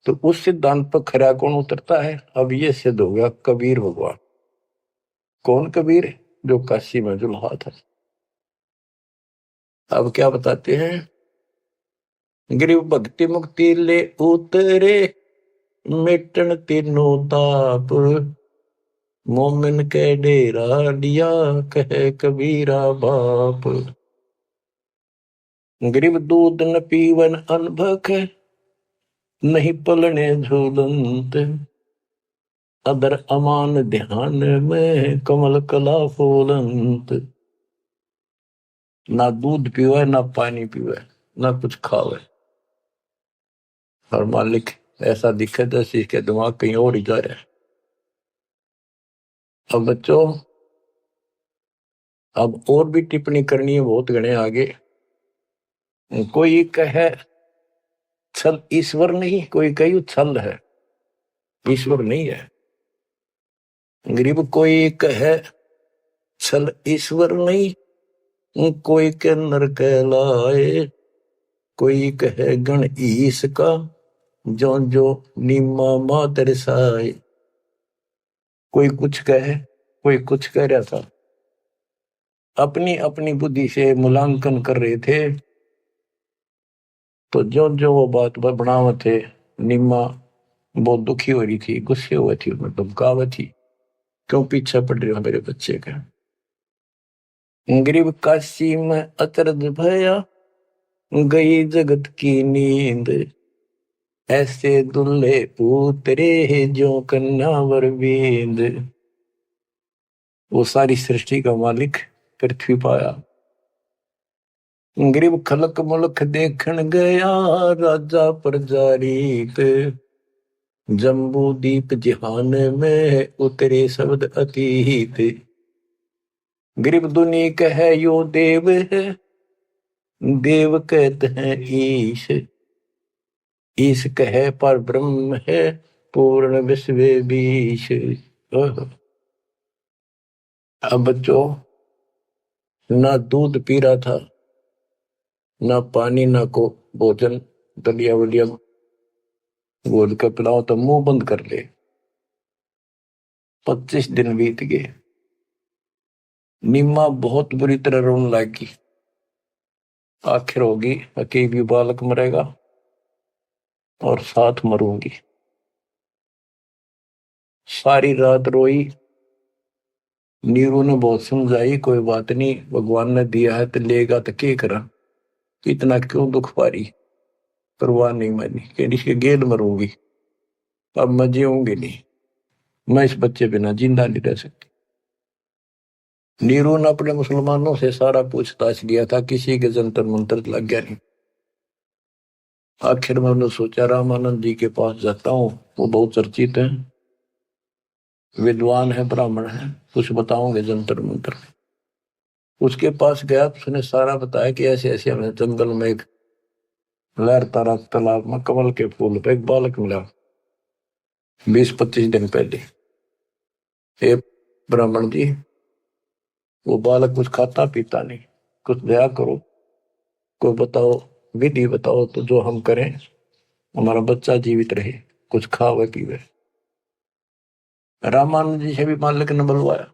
तो उस सिद्धांत पर खरा कौन उतरता है। अब ये सिद्ध हो गया कबीर भगवान। कौन कबीर, जो काशी में जुल्हा था। अब क्या बताते हैं, गरीब भक्ति मुक्ति ले उतरे, मिटन तीनों ताप। मोमिन के डेरा लिया, कहे कबीरा बाप। गरीब दूध न पीवन अनभक, नहीं पलने झूलंत। अदर अमान ध्यान में, कमल कला फूलंत। ना दूध पीवे, ना पानी पीवे, ना कुछ खावे, और मालिक ऐसा दिखे जैसे इसके दिमाग कहीं और ही जा रहा है। अब बच्चों, अब और भी टिप्पणी करनी है बहुत घने आगे। कोई कहे छल ईश्वर नहीं, कोई कही छल है, ईश्वर नहीं है। गरीब कोई कहे छल ईश्वर नहीं, कोई के नर कहलाए। कोई कहे गण ईश का, जो जो नीमा मातर साए। कोई कुछ कहे, कोई कुछ कह रहा था, अपनी अपनी बुद्धि से मूल्यांकन कर रहे थे। तो जो जो वो बात बनाव थे, निम्मा बहुत दुखी हो रही थी, गुस्से हुए थी, उसमें धमकाव थी, क्यों पीछे पड़ रहे हो मेरे बच्चे का। गरीब काशी में अचरज भया, गई जगत की नींद। ऐसे दुल्हे उतरे, जो कन्यावर बींद। वो सारी सृष्टि का मालिक पृथ्वी पाया। गरीब खलक मुलक देखन गया, राजा प्रजारीत। जम्बू दीप जिहान में, उतरे शब्द अतीत। गरीब दुनी कहे यो देव है, देव कहते हैं ईश, ईश कहे पर ब्रह्म है, पूर्ण विश्व बीश। अब बच्चों, ना दूध पी रहा था, ना पानी, ना को भोजन, दलिया वलिया घोल कर पिलाओ तो मुंह बंद कर ले। 25 दिन बीत गए। नीमा बहुत बुरी तरह रोने लगी। आखिर होगी अकेली बालक मरेगा और साथ मरूंगी। सारी रात रोई। नीरू ने बहुत समझाई, कोई बात नहीं, भगवान ने दिया है तो लेगा, तो क्या करा, इतना क्यों दुख पा रही। परवाह नहीं मानी, कह इसके गेल मरूंगी, अब मैं जीऊंगी नहीं, मैं इस बच्चे बिना जिंदा नहीं रह सकती। नीरू ने अपने मुसलमानों से सारा पूछताछ किया था, किसी के जंतर मंतर लग गया नहीं। आखिर में उन्होंने सोचा रामानंद जी के पास जाता हूँ, वो बहुत चर्चित हैं, विद्वान है, ब्राह्मण है, कुछ बताओगे जंतर मंतर। उसके पास गया तो उसने सारा बताया कि ऐसे ऐसे हमें जंगल में एक लहर तारा तालाब में कमल के फूल पे एक बालक मिला 20-25 दिन पहले। हे ब्राह्मण जी, वो बालक कुछ खाता पीता नहीं, कुछ दया करो, कोई बताओ, विधि बताओ तो जो हम करें, हमारा बच्चा जीवित रहे, कुछ खावे पीवे। रामानंद जी से भी मालिक ने बुलवाया।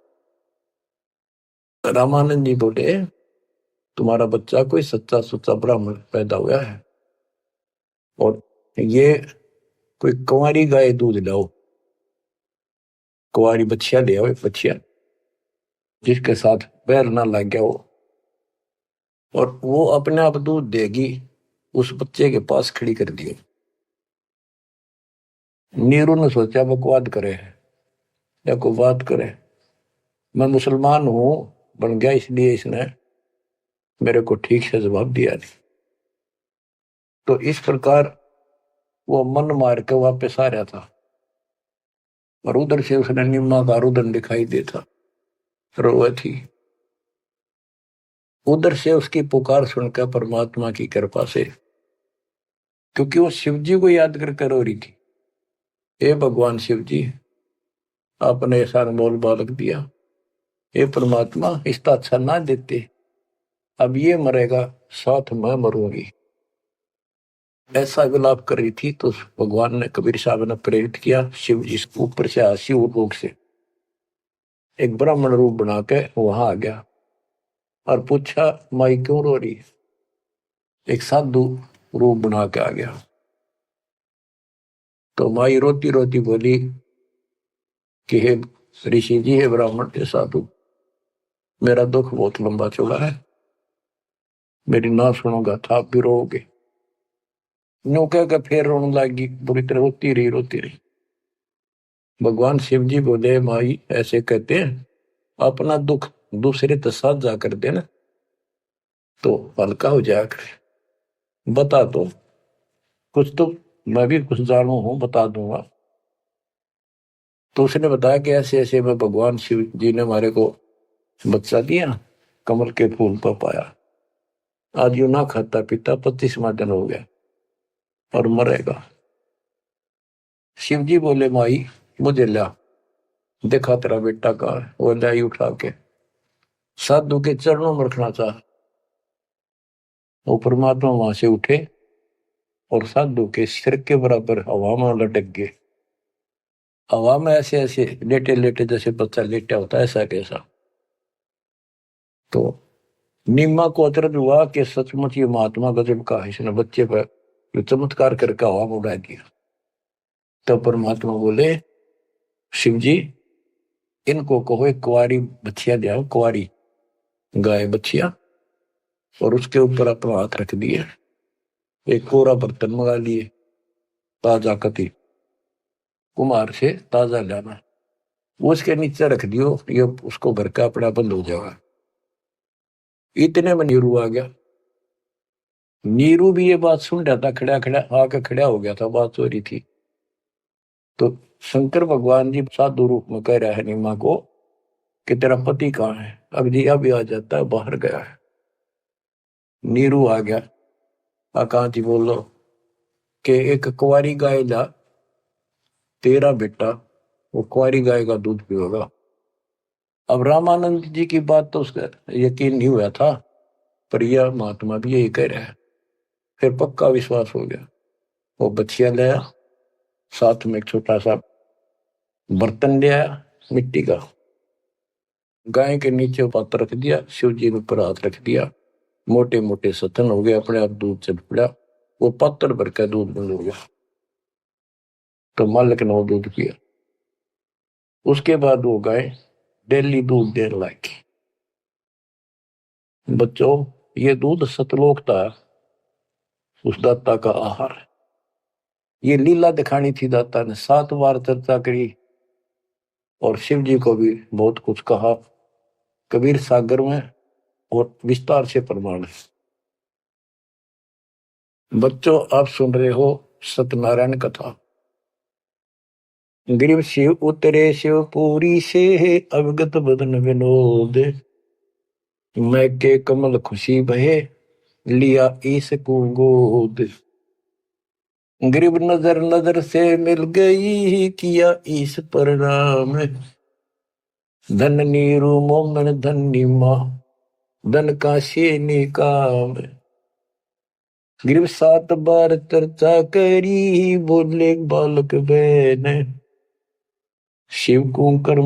रामानंद जी बोले, तुम्हारा बच्चा कोई सच्चा सुच्चा ब्राह्मण पैदा हुआ है, और ये कोई कुंवारी गाय दूध लाओ, कुंवारी बच्चिया ले आओ, बच्चिया जिसके साथ पैर ना लग गया हो, और वो अपने आप दूध देगी, उस बच्चे के पास खड़ी कर दियो। नीरू ने सोचा बकवाद करे या को बात करे, मैं मुसलमान हूं बन गया, इसलिए इसने मेरे को ठीक से जवाब दिया नहीं। तो इस प्रकार वो मन मार के वापस आ रहा था, और उधर से उसने निम्मा का रुदन दिखाई देता, रोए थी। उधर से उसकी पुकार सुनकर परमात्मा की कृपा से, क्योंकि वो शिव जी को याद कर रो रही थी, हे भगवान शिव जी, आपने ऐसा अनमोल बालक दिया, हे परमात्मा इसका अच्छा ना देते, अब ये मरेगा, साथ मैं मरूंगी। ऐसा विलाप कर रही थी तो भगवान ने, कबीर साहब ने प्रेरित किया, शिव जी ऊपर से शिव लोक से एक ब्राह्मण रूप बना के वहां आ गया और पूछा, माई क्यों रो रही। एक साधु रूप बना के आ गया। तो माई रोती रोती बोली कि हे ऋषि जी, हे ब्राह्मण के साधु, मेरा दुख बहुत लंबा चौड़ा है, मेरी ना सुनोगा था आप भी रोओगे। नो कह के फिर रोने लगी, बुरी तरह रोती रही। भगवान शिव जी बोले, माई ऐसे कहते हैं, अपना दुख दूसरे के साथ जाकर देना तो हल्का हो जाया करे, बता दो कुछ तो, मैं भी कुछ जानू हूं, बता दूंगा। तो उसने बताया कि ऐसे ऐसे में भगवान शिव जी ने हमारे को बच्चा दिया, कमल के फूल पर पाया, आज यू ना खाता पीता 25वां दिन हो गया और मरेगा। शिव जी बोले, माई मुझे ला, देखा तेरा बेटा कहाँ है। वो लाई उठा के साधु के चरणों में रखना चाह, वो परमात्मा वहां से उठे और साधु के सिर के बराबर हवा में लटक गए। हवा में ऐसे ऐसे लेटे लेटे जैसे बच्चा लेटा होता है, ऐसा कैसा। तो नीमा को अचरज हुआ कि सचमुच ये महात्मा गजब का है, इसने बच्चे पर जो चमत्कार करके हवा में उड़ा दिया। तो परमात्मा बोले, शिव जी इनको कहो एक कुंवारी बच्चिया ले आओ, कुंवारी गाय बच्चिया, और उसके ऊपर अपना हाथ रख दिए, एक कोरा बर्तन मंगा लिए, ताजा कति कुमार से ताजा लाना, वो उसके नीचे रख दियो, ये उसको घर का अपना बंद हो जाएगा। इतने में नीरू आ गया। नीरू भी ये बात सुन रहा था, खड़ा खड़ा आके खड़ा हो गया था, बात हो रही थी। तो शंकर भगवान जी साधु रूप में कह रहा है नीमा को कि तेरा पति कहाँ है। अब जी अभी आ जाता है, बाहर गया है। नीरू आ गया। आकाश जी बोलो कि एक कुंवारी गाय ला, तेरा बेटा वो कुंवारी गाय का दूध पिएगा। अब रामानंद जी की बात तो उसका यकीन नहीं हुआ था, पर यह महात्मा भी यही कह रहा है। फिर पक्का विश्वास हो गया। वो बछिया लाया, साथ में एक छोटा सा बर्तन ले आया मिट्टी का, गाय के नीचे पात्र रख दिया, शिव जी के ऊपर हाथ रख दिया, मोटे मोटे सतन हो गए, अपने आप दूध चल पड़ा। वो पात्र भर का दूध बंद हो गया। तो मालिक ने वो दूध पिया। उसके बाद वो गाय डेली दूध देने लगी। बच्चों, ये दूध सतलोक था, उस दाता का आहार। ये लीला दिखानी थी दाता ने, 7 बार चर्चा करी और शिव जी को भी बहुत कुछ कहा कबीर सागर में, और विस्तार से प्रमाण है। बच्चों, आप सुन रहे हो सत्यनारायण कथा। ग्रीव शिव उतरे शिवपुरी से, अवगत बदन विनोद, मैं के कमल खुशी बहे, लिया ईस को गोद। ग्रीव नजर नजर से मिल गई, किया ईस प्रणाम, धन नीरू मोमन धन माँ, धन का शेनी काम। ग्रीव 7 बार चर्चा करी, बोले बालक बहन, शिव को कर्म